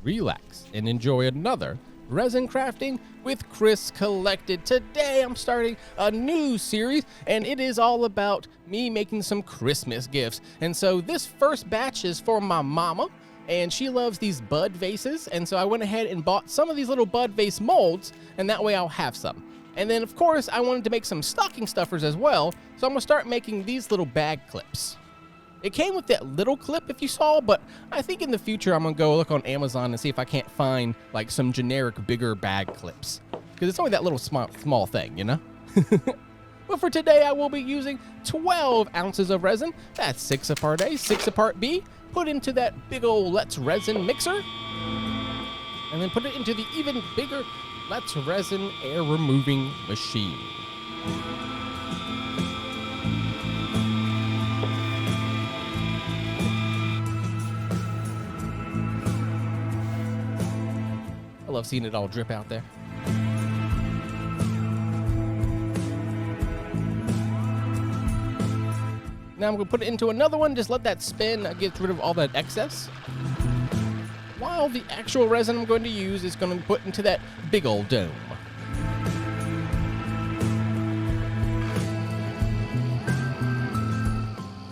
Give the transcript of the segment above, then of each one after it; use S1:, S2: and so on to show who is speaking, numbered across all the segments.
S1: relax, and enjoy another Resin Crafting with Chris Collected. Today I'm starting a new series, and it is all about me making some Christmas gifts. And so this first batch is for my mama, and she loves these bud vases, and so I went ahead and bought some of these little bud vase molds, and that way I'll have some. And then of course I wanted to make some stocking stuffers as well, so I'm gonna start making these little bag clips. It came with that little clip if you saw, but I think in the future I'm gonna go look on Amazon and see if I can't find like some generic bigger bag clips, because it's only that little small thing, you know? But for today I will be using 12 ounces of resin. That's 6 of part A, 6 of part B. Put into that big old Let's Resin mixer, and then put it into the even bigger Let's Resin air removing machine. I love seeing it all drip out there. Now I'm going to put it into another one, just let that spin, that gets rid of all that excess. While the actual resin I'm going to use is going to be put into that big old dome.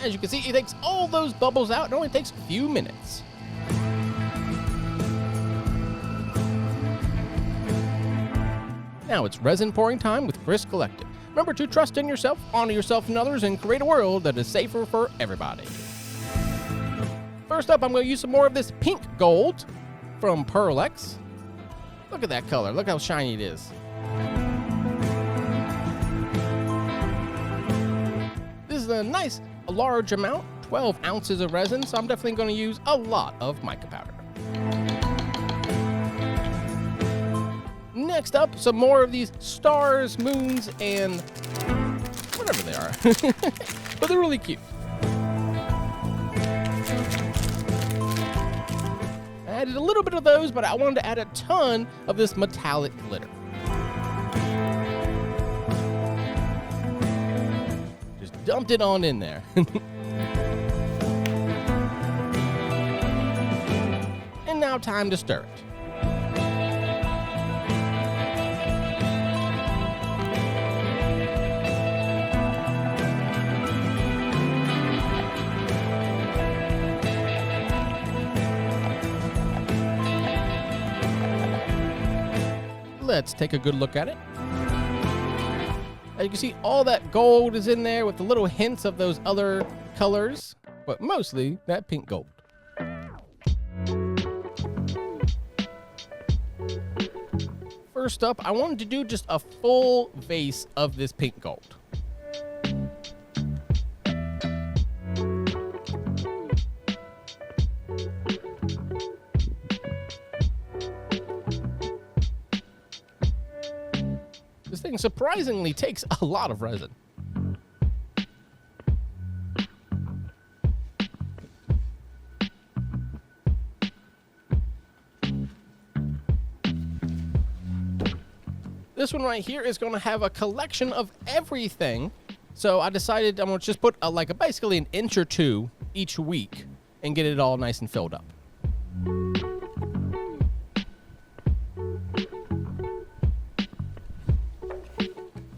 S1: As you can see, it takes all those bubbles out. It only takes a few minutes. Now it's resin pouring time with Chris Collected. Remember to trust in yourself, honor yourself and others, and create a world that is safer for everybody. First up, I'm going to use some more of this pink gold from Pearl-Ex. Look at that color. Look how shiny it is. This is a large amount, 12 ounces of resin, so I'm definitely going to use a lot of mica powder. Next up, some more of these stars, moons, and whatever they are. But they're really cute. I added a little bit of those, but I wanted to add a ton of this metallic glitter. Just dumped it on in there. And now time to stir it. Let's take a good look at it. As you can see, all that gold is in there with the little hints of those other colors, but mostly that pink gold. First up, I wanted to do just a full vase of this pink gold. This thing surprisingly takes a lot of resin. This one right here is going to have a collection of everything. So I decided I'm going to just put basically an inch or two each week and get it all nice and filled up.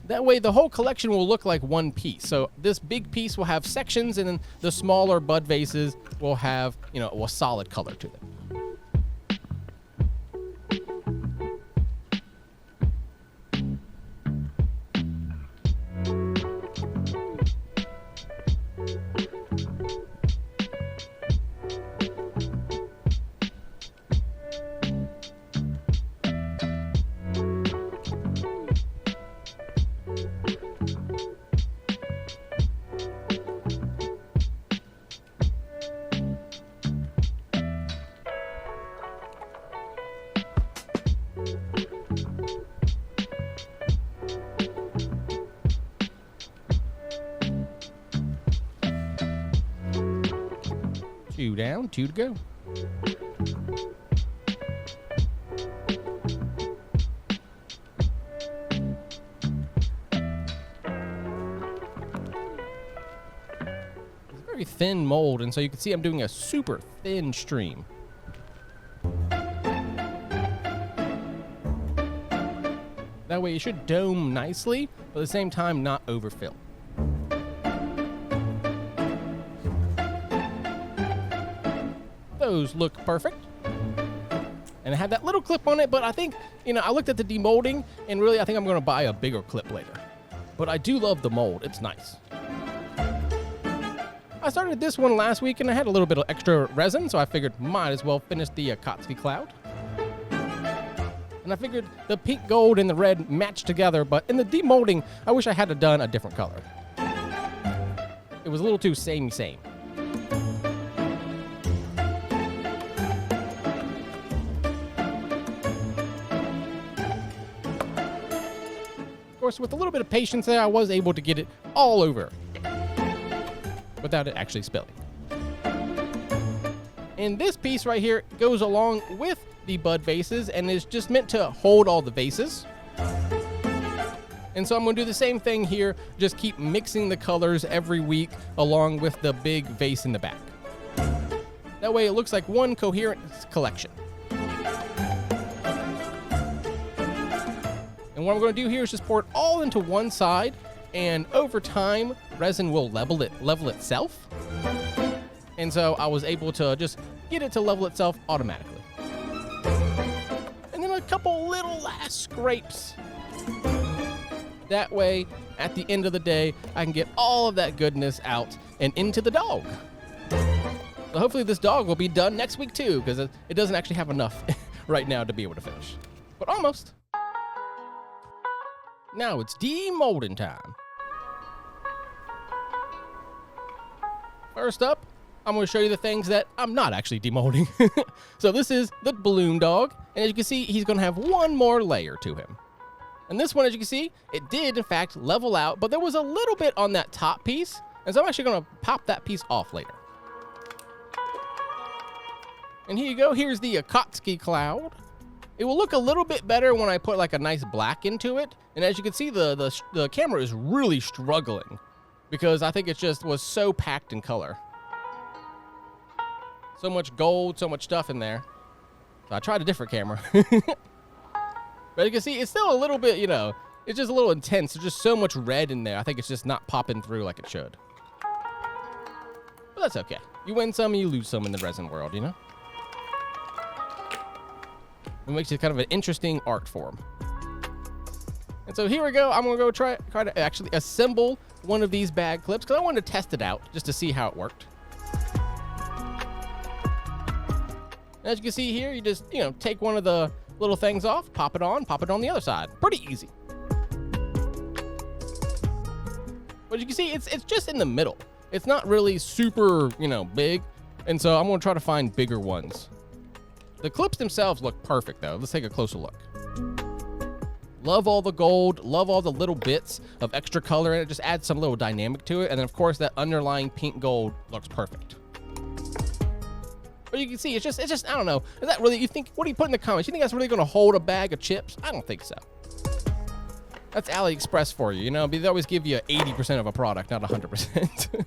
S1: That way the whole collection will look like one piece. So this big piece will have sections, and then the smaller bud vases will have, a solid color to them. Two down, 2 to go. It's a very thin mold, and so you can see I'm doing a super thin stream. That way it should dome nicely, but at the same time not overfill. Those look perfect. And it had that little clip on it, but I think, I looked at the demolding, and really I think I'm going to buy a bigger clip later. But I do love the mold. It's nice. I started this one last week, and I had a little bit of extra resin, so I figured might as well finish the Kotsky cloud. And I figured the pink gold and the red matched together, but in the demolding, I wish I had done a different color. It was a little too samey. Of course, with a little bit of patience there, I was able to get it all over without it actually spilling. And this piece right here goes along with the bud vases and is just meant to hold all the vases. And so I'm going to do the same thing here, just keep mixing the colors every week along with the big vase in the back. That way it looks like one coherent collection. And what I'm going to do here is just pour it all into one side, and over time, resin will level itself. And so I was able to just get it to level itself automatically. And then a couple little last scrapes. That way, at the end of the day, I can get all of that goodness out and into the dog. So hopefully this dog will be done next week too, because it doesn't actually have enough right now to be able to finish. But almost. Now it's demolding time. First up, I'm going to show you the things that I'm not actually demolding. So this is the balloon dog, and as you can see, he's going to have one more layer to him. And this one, as you can see, it did in fact level out, but there was a little bit on that top piece, and so I'm actually going to pop that piece off later. And here you go, here's the Kotsky cloud. It will look a little bit better when I put like a nice black into it. And as you can see, the camera is really struggling because I think it just was so packed in color. So much gold, so much stuff in there. So I tried a different camera. But you can see it's still a little bit, it's just a little intense. There's just so much red in there. I think it's just not popping through like it should. But that's okay. You win some and you lose some in the resin world, It makes it kind of an interesting art form. And so here we go. I'm going to go try to actually assemble one of these bag clips because I wanted to test it out just to see how it worked. As you can see here, you just, take one of the little things off, pop it on the other side. Pretty easy. But you can see it's just in the middle. It's not really super, big. And so I'm going to try to find bigger ones. The clips themselves look perfect though. Let's take a closer look. Love all the gold, love all the little bits of extra color in it. Just adds some little dynamic to it. And then of course that underlying pink gold looks perfect. But you can see it's just I don't know. Is that really, what do you put in the comments? You think that's really going to hold a bag of chips? I don't think so. That's AliExpress for you, They always give you 80% of a product, not 100%.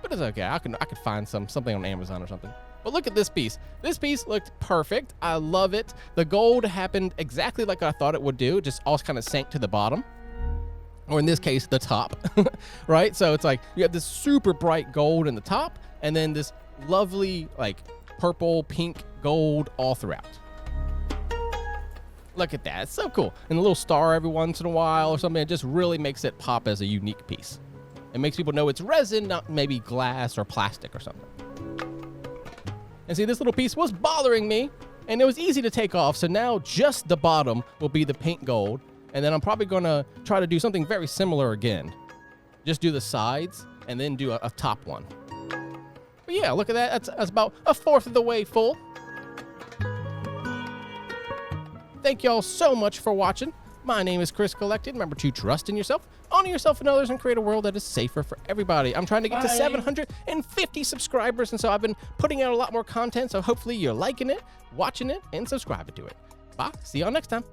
S1: But it's okay. I could find something on Amazon or something. But look at this piece. This piece looked perfect. I love it. The gold happened exactly like I thought it would do. It just all kind of sank to the bottom. Or in this case, the top, right? So it's like you have this super bright gold in the top and then this lovely like purple, pink, gold all throughout. Look at that. It's so cool. And a little star every once in a while or something. It just really makes it pop as a unique piece. It makes people know it's resin, not maybe glass or plastic or something. And see, this little piece was bothering me and it was easy to take off. So now just the bottom will be the pink gold. And then I'm probably going to try to do something very similar again. Just do the sides and then do a top one. But yeah, look at that. That's about a fourth of the way full. Thank y'all so much for watching. My name is Chris Collected. Remember to trust in yourself, honor yourself and others, and create a world that is safer for everybody. I'm trying to get to 750 subscribers, and so I've been putting out a lot more content, so hopefully you're liking it, watching it, and subscribing to it. Bye. See y'all next time.